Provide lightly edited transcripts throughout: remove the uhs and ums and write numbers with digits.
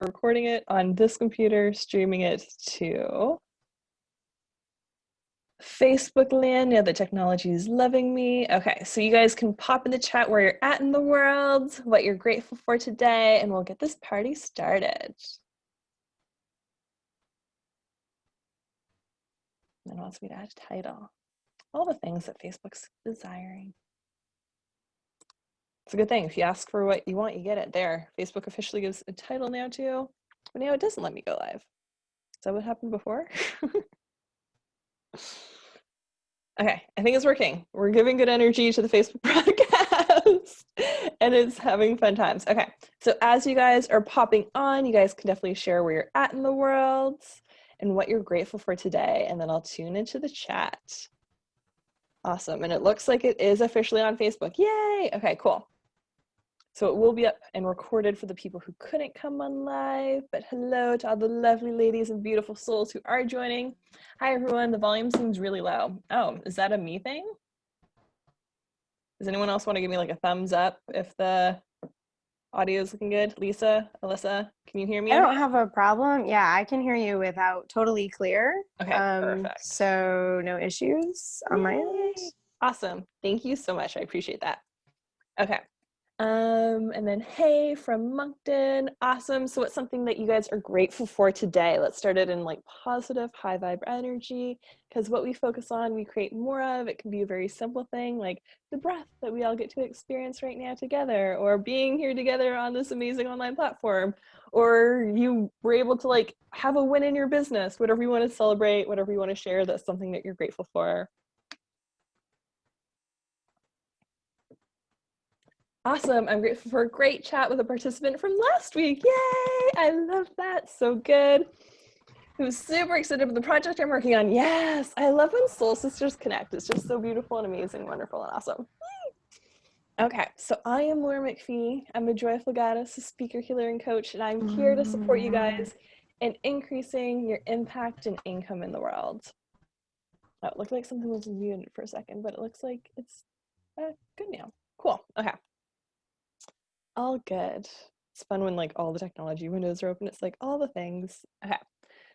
recording it on this computer, streaming it to Facebook land. Yeah, the technology is loving me. Okay, so you guys can pop in the chat where you're at in the world, what you're grateful for today, and we'll get this party started. And then wants me to add a title. All the things that Facebook's desiring. It's a good thing. If you ask for what you want, you get it there. Facebook officially gives a title now too, but now it doesn't let me go live. Is that what happened before? Okay, I think it's working. We're giving good energy to the Facebook broadcast and it's having fun times. Okay, so as you guys are popping on, you guys can definitely share where you're at in the world and what you're grateful for today, and then I'll tune into the chat. Awesome, and it looks like it is officially on Facebook. Yay! Okay, cool. So it will be up and recorded for the people who couldn't come on live, but hello to all the lovely ladies and beautiful souls who are joining. Hi everyone, the volume seems really low. Oh, is that a me thing? Does anyone else want to give me like a thumbs up if the audio is looking good? Lisa, Alyssa, can you hear me? I don't have a problem. Yeah, I can hear you without totally clear. Okay, perfect. So no issues on my end. Awesome, thank you so much, I appreciate that. Okay. And then hey from Moncton, awesome. So what's something that you guys are grateful for today? Let's start it in like positive, high vibe energy, because what we focus on, we create more of. It can be a very simple thing like the breath that we all get to experience right now together, or being here together on this amazing online platform, or you were able to like have a win in your business, whatever you want to celebrate, whatever you want to share, that's something that you're grateful for. Awesome. I'm grateful for a great chat with a participant from last week. Yay! I love that. So good. I'm super excited about the project I'm working on. Yes! I love when soul sisters connect. It's just so beautiful and amazing, wonderful, and awesome. Okay, so I am Laura McPhee. I'm a joyful goddess, a speaker, healer, and coach, and I'm here to support you guys in increasing your impact and income in the world. Oh, it looked like something was muted for a second, but it looks like it's good now. Cool. Okay. All good. It's fun when like all the technology windows are open. It's like all the things. Okay.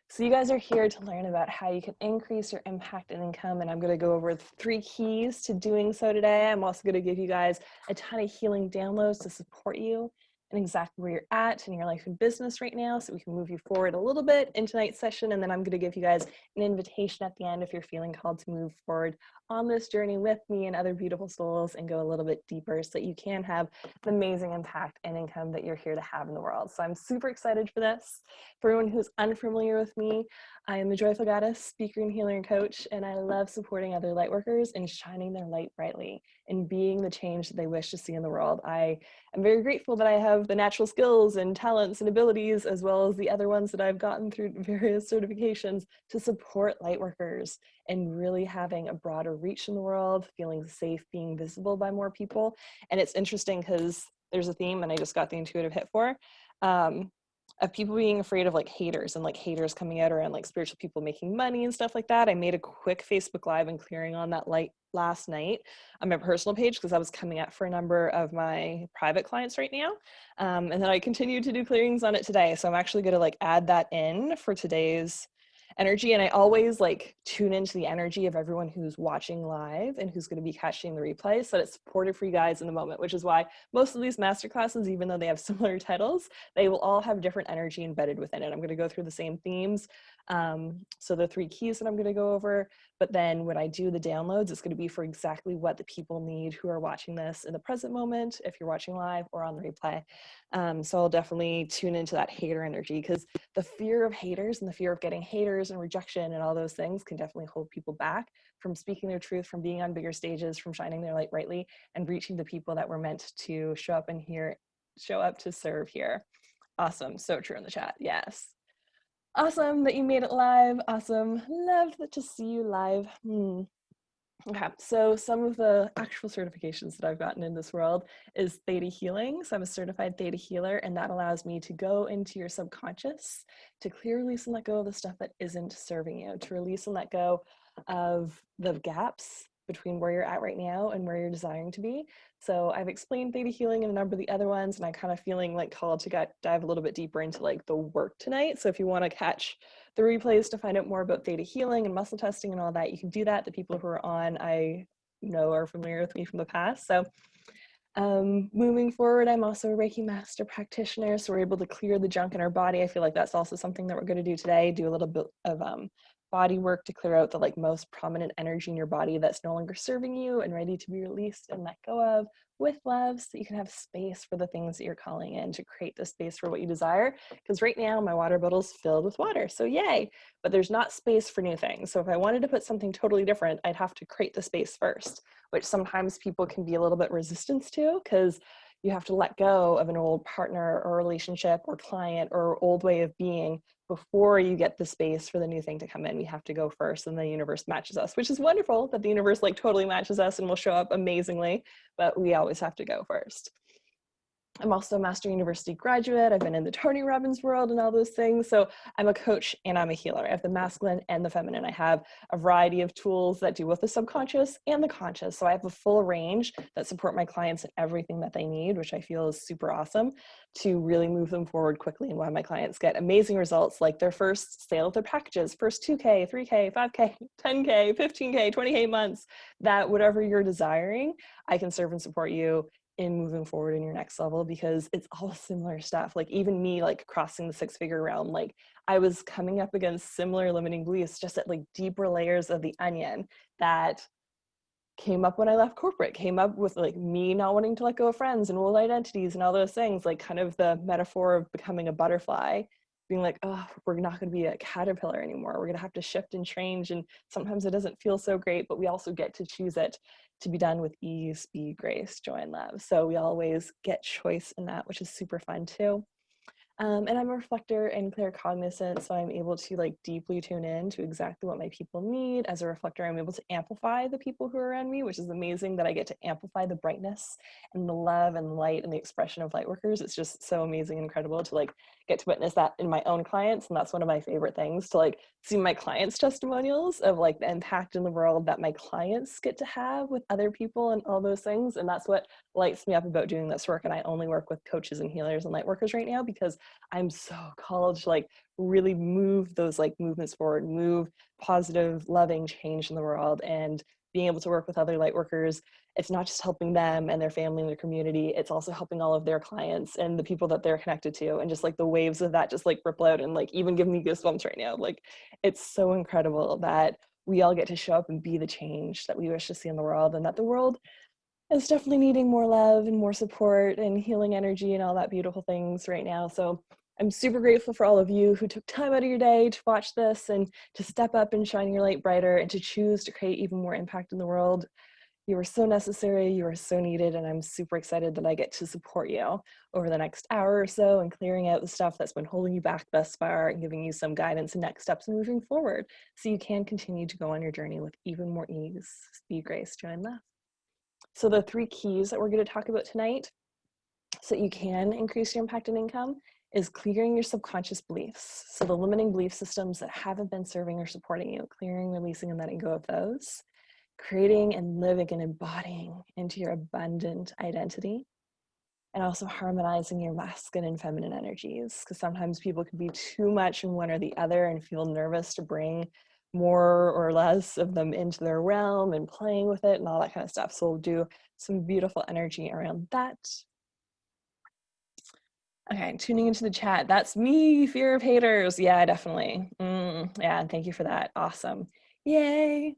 So you guys are here to learn about how you can increase your impact and income, and I'm going to go over 3 keys to doing so today. I'm also going to give you guys a ton of healing downloads to support you and exactly where you're at in your life and business right now, so we can move you forward a little bit in tonight's session, and then I'm going to give you guys an invitation at the end if you're feeling called to move forward on this journey with me and other beautiful souls and go a little bit deeper so that you can have the amazing impact and income that you're here to have in the world. So I'm super excited for this. For everyone who's unfamiliar with me, I am the Joyful Goddess, speaker and healer and coach, and I love supporting other lightworkers in shining their light brightly and being the change that they wish to see in the world. I am very grateful that I have the natural skills and talents and abilities, as well as the other ones that I've gotten through various certifications, to support lightworkers and really having a broader reach in the world, feeling safe, being visible by more people. And it's interesting because there's a theme, and I just got the intuitive hit for, of people being afraid of like haters and like haters coming out around like spiritual people making money and stuff like that. I made a quick Facebook Live and clearing on that light last night on my personal page because I was coming up for a number of my private clients right now. And then I continue to do clearings on it today. So I'm actually going to like add that in for today's energy. And I always like tune into the energy of everyone who's watching live and who's going to be catching the replay so that it's supported for you guys in the moment, which is why most of these masterclasses, even though they have similar titles, they will all have different energy embedded within it. I'm going to go through the same themes. So the 3 keys that I'm going to go over, but then when I do the downloads, it's going to be for exactly what the people need who are watching this in the present moment, if you're watching live or on the replay. So I'll definitely tune into that hater energy, because the fear of haters and the fear of getting haters and rejection and all those things can definitely hold people back from speaking their truth, from being on bigger stages, from shining their light brightly and reaching the people that were meant to show up to serve here. Awesome. So true in the chat. Yes. Awesome that you made it live. Awesome. Love to see you live. Okay, so some of the actual certifications that I've gotten in this world is Theta Healing. So I'm a certified Theta Healer, and that allows me to go into your subconscious to clear, release, and let go of the stuff that isn't serving you, to release and let go of the gaps between where you're at right now and where you're desiring to be. So I've explained theta healing in a number of the other ones, and I kind of feeling like called to dive a little bit deeper into like the work tonight. So if you want to catch the replays to find out more about theta healing and muscle testing and all that, you can do that. The people who are on, I know, are familiar with me from the past. So moving forward, I'm also a Reiki master practitioner, so we're able to clear the junk in our body. I feel like that's also something that we're going to do today, do a little bit of body work to clear out the like most prominent energy in your body that's no longer serving you and ready to be released and let go of with love, so that you can have space for the things that you're calling in, to create the space for what you desire. Because right now my water bottle's filled with water, so yay, but there's not space for new things. So if I wanted to put something totally different, I'd have to create the space first, which sometimes people can be a little bit resistant to, because you have to let go of an old partner or relationship or client or old way of being before you get the space for the new thing to come in. We have to go first, and the universe matches us, which is wonderful that the universe like totally matches us and will show up amazingly, but we always have to go first. I'm also a Master University graduate. I've been in the Tony Robbins world and all those things. So I'm a coach and I'm a healer. I have the masculine and the feminine. I have a variety of tools that deal with the subconscious and the conscious. So I have a full range that support my clients in everything that they need, which I feel is super awesome to really move them forward quickly, and why my clients get amazing results, like their first sale of their packages, first 2K, 3K, 5K, 10K, 15K, 20K months, that whatever you're desiring, I can serve and support you in moving forward in your next level, because it's all similar stuff. Like even me, like crossing the 6-figure realm, like I was coming up against similar limiting beliefs, just at like deeper layers of the onion that came up when I left corporate, came up with like me not wanting to let go of friends and old identities and all those things, like kind of the metaphor of becoming a butterfly, being like, oh, we're not going to be a caterpillar anymore. We're going to have to shift and change. And sometimes it doesn't feel so great, but we also get to choose it to be done with ease, speed, grace, joy, and love. So we always get choice in that, which is super fun too. And I'm a reflector and claircognizant, so I'm able to like deeply tune in to exactly what my people need. As a reflector, I'm able to amplify the people who are around me, which is amazing that I get to amplify the brightness and the love and light and the expression of light workers. It's just so amazing and incredible to like get to witness that in my own clients. And that's one of my favorite things, to like see my clients' testimonials of like the impact in the world that my clients get to have with other people and all those things. And that's what lights me up about doing this work. And I only work with coaches and healers and light workers right now, because I'm so called to like really move those like movements forward, move positive, loving change in the world. And being able to work with other light workers, it's not just helping them and their family and their community, it's also helping all of their clients and the people that they're connected to. And just like the waves of that just like ripple out and like even give me goosebumps right now. Like it's so incredible that we all get to show up and be the change that we wish to see in the world, and that the world is definitely needing more love and more support and healing energy and all that beautiful things right now. So I'm super grateful for all of you who took time out of your day to watch this and to step up and shine your light brighter and to choose to create even more impact in the world. You are so necessary, you are so needed, and I'm super excited that I get to support you over the next hour or so and clearing out the stuff that's been holding you back thus far and giving you some guidance and next steps and moving forward, so you can continue to go on your journey with even more ease, speed, grace, joy, and love. So the 3 keys that we're going to talk about tonight, so that you can increase your impact and income, is clearing your subconscious beliefs. So the limiting belief systems that haven't been serving or supporting you, clearing, releasing, and letting go of those. Creating and living and embodying into your abundant identity. And also harmonizing your masculine and feminine energies, because sometimes people can be too much in one or the other and feel nervous to bring more or less of them into their realm and playing with it and all that kind of stuff. So we'll do some beautiful energy around that. Okay, tuning into the chat. That's me, fear of haters. Yeah, definitely. Yeah, and thank you for that. Awesome. Yay.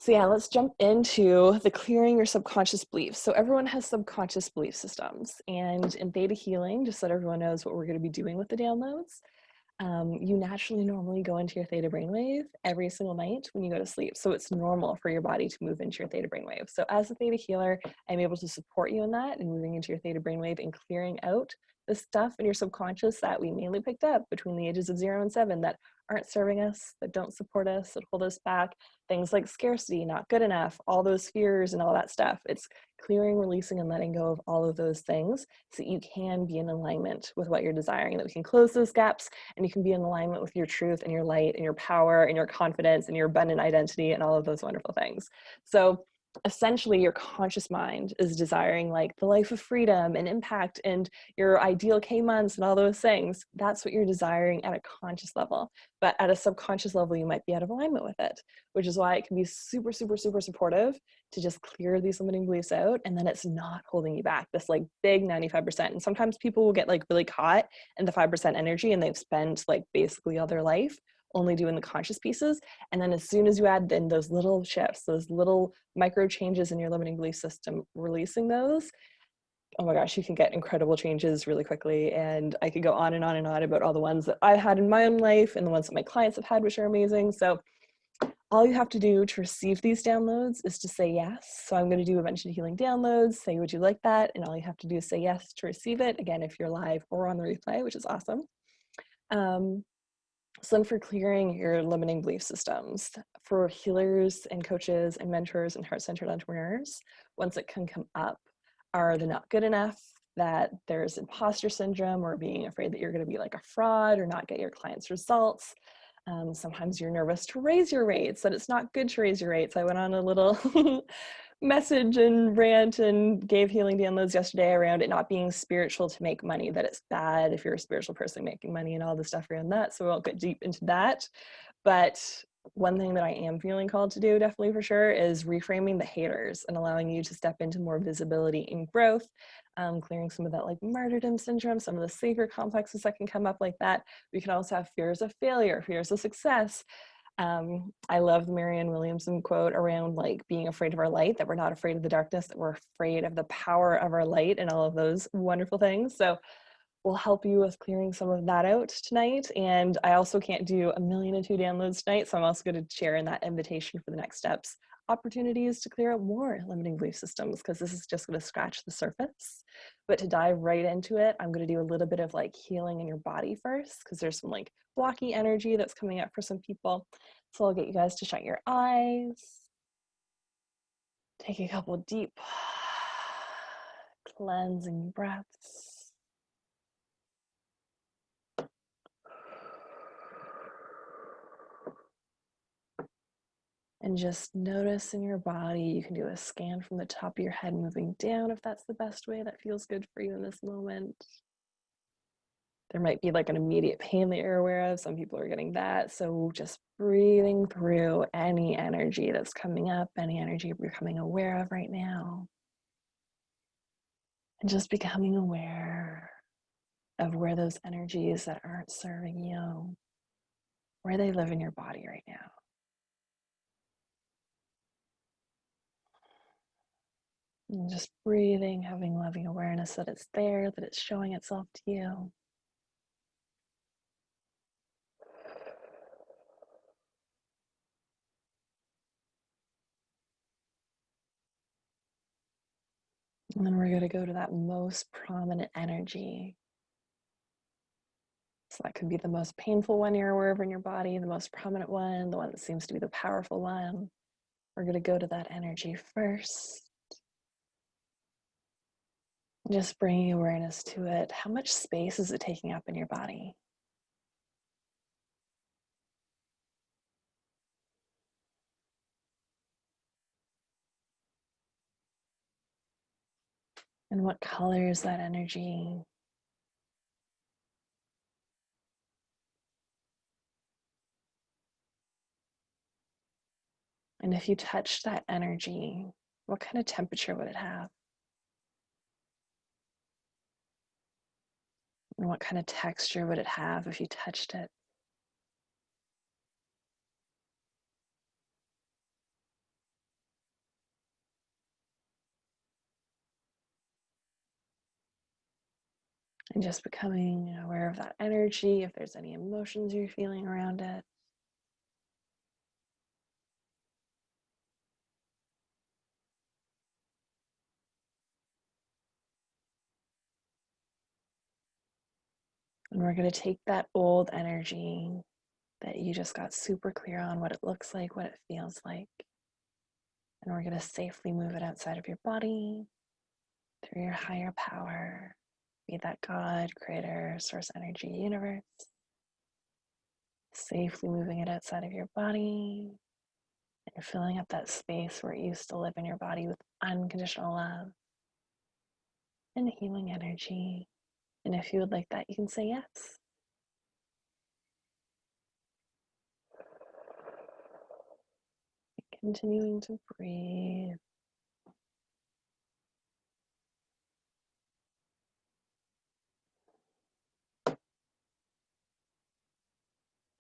So yeah, let's jump into the clearing your subconscious beliefs. So everyone has subconscious belief systems, and in theta healing, just so that everyone knows what we're going to be doing with the downloads, you naturally normally go into your theta brainwave every single night when you go to sleep. So it's normal for your body to move into your theta brainwave. So as a theta healer, I'm able to support you in that and moving into your theta brainwave and clearing out the stuff in your subconscious that we mainly picked up between the ages of 0 and 7 that aren't serving us, that don't support us, that hold us back. Things like scarcity, not good enough, all those fears and all that stuff. It's clearing, releasing, and letting go of all of those things so that you can be in alignment with what you're desiring, that we can close those gaps and you can be in alignment with your truth and your light and your power and your confidence and your abundant identity and all of those wonderful things. So essentially your conscious mind is desiring like the life of freedom and impact and your ideal K months and all those things. That's what you're desiring at a conscious level. But at a subconscious level, you might be out of alignment with it, which is why it can be super, super, super supportive to just clear these limiting beliefs out. And then it's not holding you back, this like big 95%. And sometimes people will get like really caught in the 5% energy and they've spent like basically all their life only doing the conscious pieces. And then as soon as you add in those little shifts, those little micro changes in your limiting belief system, releasing those, oh my gosh, you can get incredible changes really quickly. And I could go on and on and on about all the ones that I had in my own life and the ones that my clients have had, which are amazing. So all you have to do to receive these downloads is to say yes. So I'm going to do a bunch of healing downloads, say, would you like that? And all you have to do is say yes to receive it. Again, if you're live or on the replay, which is awesome. So then for clearing your limiting belief systems, for healers and coaches and mentors and heart-centered entrepreneurs, ones that can come up are the not good enough, that there's imposter syndrome or being afraid that you're going to be like a fraud or not get your clients' results. Sometimes you're nervous to raise your rates, that it's not good to raise your rates. I went on a little message and rant and gave healing downloads yesterday around it not being spiritual to make money, that it's bad if you're a spiritual person making money and all the stuff around that. So we won't get deep into that. But one thing that I am feeling called to do, definitely for sure, is reframing the haters and allowing you to step into more visibility and growth, clearing some of that like martyrdom syndrome, some of the savior complexes that can come up like that. We can also have fears of failure, fears of success. I love the Marianne Williamson quote around like being afraid of our light, that we're not afraid of the darkness, that we're afraid of the power of our light and all of those wonderful things. So we'll help you with clearing some of that out tonight. And I also can't do 1,000,002 downloads tonight. So I'm also going to share in that invitation for the next steps opportunities to clear out more limiting belief systems, because this is just going to scratch the surface. But to dive right into it, I'm going to do a little bit of like healing in your body first, because there's some like blocky energy that's coming up for some people. So I'll get you guys to shut your eyes. Take a couple deep cleansing breaths. And just notice in your body, you can do a scan from the top of your head moving down if that's the best way that feels good for you in this moment. There might be like an immediate pain that you're aware of. Some people are getting that. So just breathing through any energy that's coming up, any energy you're becoming aware of right now. And just becoming aware of where those energies that aren't serving you, where they live in your body right now. And just breathing, having loving awareness that it's there, that it's showing itself to you. And then we're going to go to that most prominent energy. So that could be the most painful one you're aware of in your body, the most prominent one, the one that seems to be the powerful one. We're going to go to that energy first. Just bringing awareness to it. How much space is it taking up in your body? And what color is that energy? And if you touch that energy, what kind of temperature would it have? And what kind of texture would it have if you touched it? And just becoming aware of that energy, if there's any emotions you're feeling around it. And we're going to take that old energy that you just got super clear on what it looks like, what it feels like. And we're going to safely move it outside of your body through your higher power, be that God, creator, source energy, universe. Safely moving it outside of your body and filling up that space where it used to live in your body with unconditional love and healing energy. And if you would like that, you can say yes. Continuing to breathe.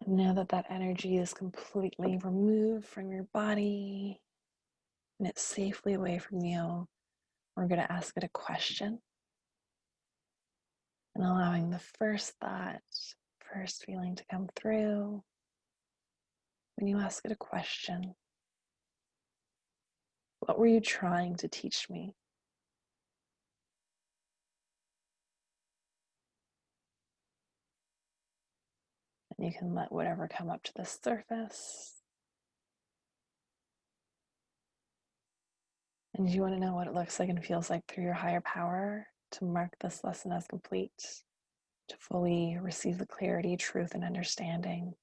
And now that that energy is completely removed from your body and it's safely away from you, we're going to ask it a question. And allowing the first thought, first feeling to come through. When you ask it a question, what were you trying to teach me? And you can let whatever come up to the surface. And you want to know what it looks like and feels like through your higher power to mark this lesson as complete, to fully receive the clarity, truth, and understanding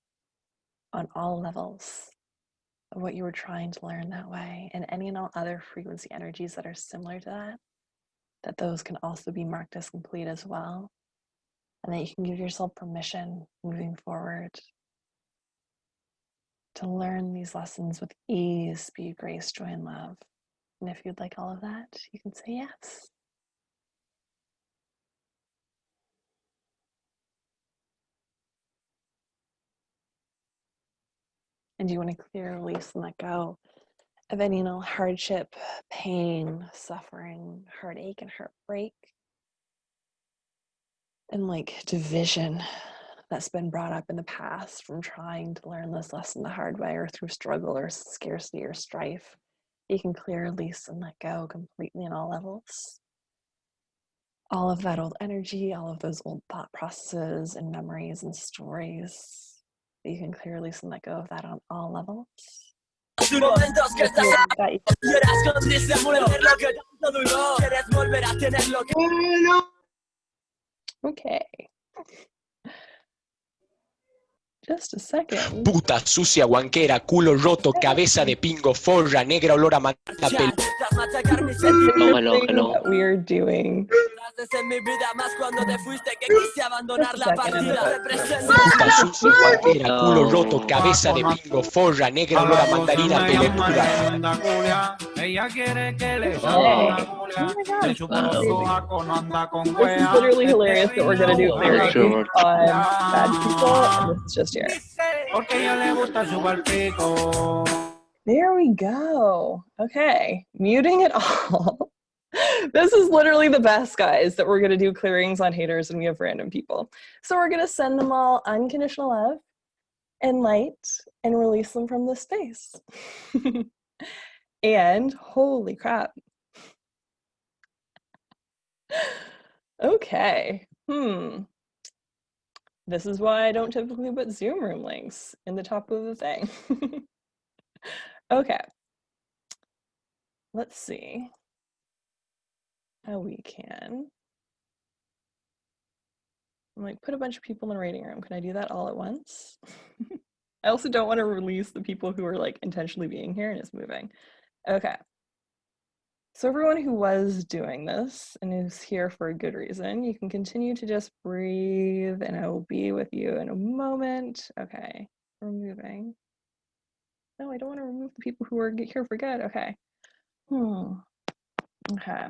on all levels of what you were trying to learn that way, and any and all other frequency energies that are similar to that, that those can also be marked as complete as well, and that you can give yourself permission moving forward to learn these lessons with ease, speed, grace, joy, and love. And if you'd like all of that, you can say yes. And you want to clear, release, and let go of any hardship, pain, suffering, heartache, and heartbreak, and division that's been brought up in the past from trying to learn this lesson the hard way or through struggle or scarcity or strife. You can clear, release, and let go completely on all levels. All of that old energy, all of those old thought processes and memories and stories, you can clear, release, and let go of that on all levels. Okay. Just a second. Puta, sucia, guanquera, culo roto, cabeza de pingo, forra, negra, olor a matar. Hello. That we are doing. Puta, sucia, guanquera, culo roto, cabeza de pingo, forra, negra, olor a mandarina, pelotuda. Ella quiere que le Oh my gosh, this is literally hilarious that we're gonna do clearings on bad people, and this is just here. There we go. Okay, muting it all. This is literally the best, guys, that we're gonna do clearings on haters and we have random people. So we're gonna send them all unconditional love and light and release them from this space. And holy crap. Okay. This is why I don't typically put Zoom room links in the top of the thing. Okay. Let's see how we can put a bunch of people in a reading room. Can I do that all at once? I also don't want to release the people who are intentionally being here and it's moving. Okay. So everyone who was doing this and is here for a good reason, you can continue to just breathe and I will be with you in a moment. Okay, removing. No, I don't want to remove the people who are here for good. Okay. Okay.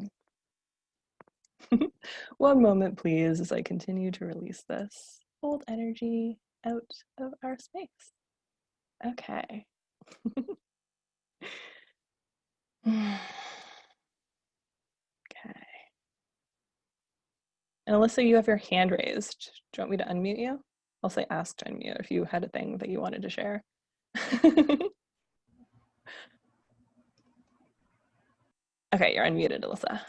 One moment, please, as I continue to release this old energy out of our space. Okay. Okay. And Alyssa, you have your hand raised. Do you want me to unmute you? I'll say ask to unmute if you had a thing that you wanted to share. Okay, you're unmuted, Alyssa.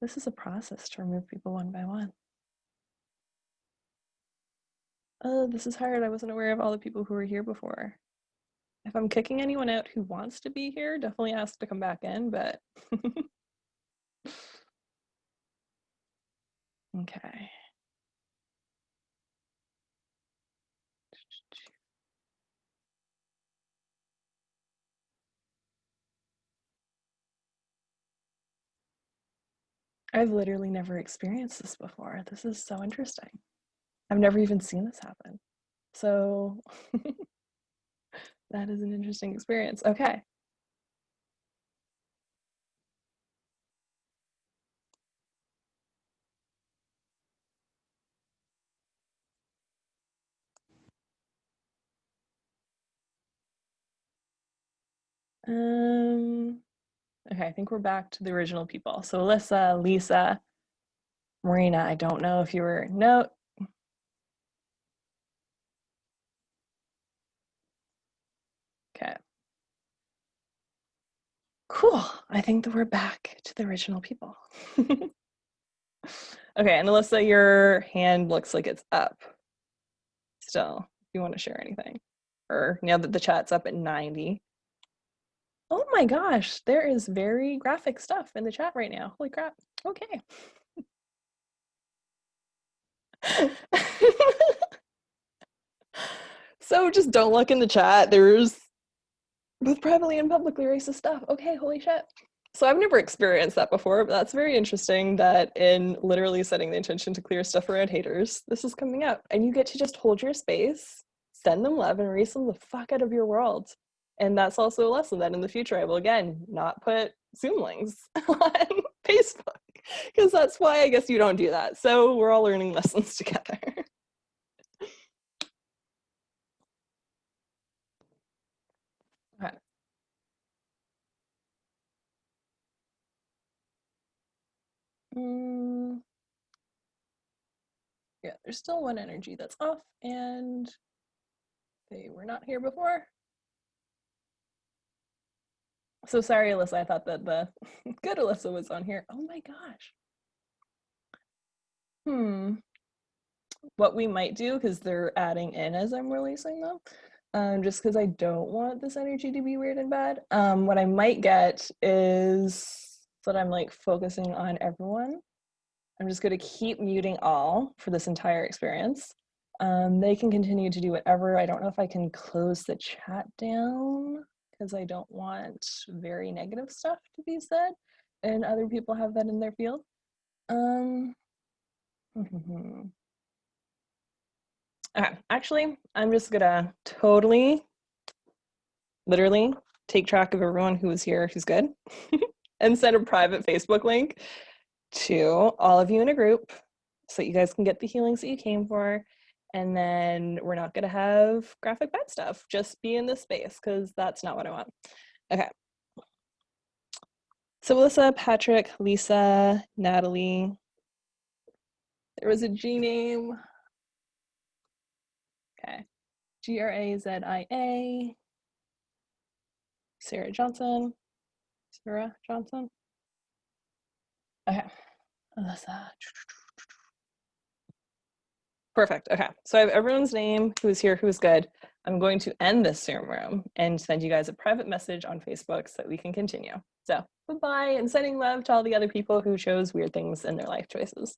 This is a process to remove people one by one. Oh, this is hard. I wasn't aware of all the people who were here before. If I'm kicking anyone out who wants to be here, definitely ask to come back in, but okay. I've literally never experienced this before. This is so interesting. I've never even seen this happen. So that is an interesting experience. Okay. Okay, I think we're back to the original people. So Alyssa, Lisa, Marina, I don't know if you were, no. Okay. Cool, I think that we're back to the original people. Okay, and Alyssa, your hand looks like it's up still, if you want to share anything. Or now that the chat's up at 90. Oh my gosh, there is very graphic stuff in the chat right now. Holy crap. Okay. So just don't look in the chat. There's both privately and publicly racist stuff. Okay, holy shit. So I've never experienced that before, but that's very interesting that in literally setting the intention to clear stuff around haters, this is coming up. And you get to just hold your space, send them love, and erase them the fuck out of your world. And that's also a lesson that in the future I will, again, not put Zoom links on Facebook, because that's why I guess you don't do that. So we're all learning lessons together. Okay. Yeah, there's still one energy that's off, and they were not here before. So sorry, Alyssa, I thought that the good Alyssa was on here. Oh my gosh. What we might do, because they're adding in as I'm releasing them, just because I don't want this energy to be weird and bad. What I might get is that I'm like focusing on everyone. I'm just going to keep muting all for this entire experience. They can continue to do whatever. I don't know if I can close the chat down because I don't want very negative stuff to be said and other people have that in their field. Okay, actually, I'm just gonna totally, literally take track of everyone who was here who's good and send a private Facebook link to all of you in a group so you guys can get the healings that you came for. And then we're not gonna have graphic bad stuff. Just be in this space because that's not what I want. Okay. So Melissa, Patrick, Lisa, Natalie. There was a G name. Okay. Grazia. Sarah Johnson. Sarah Johnson. Okay. Alyssa. Perfect. Okay. So I have everyone's name who's here, who's good. I'm going to end this Zoom room and send you guys a private message on Facebook so that we can continue. So bye-bye, and sending love to all the other people who chose weird things in their life choices.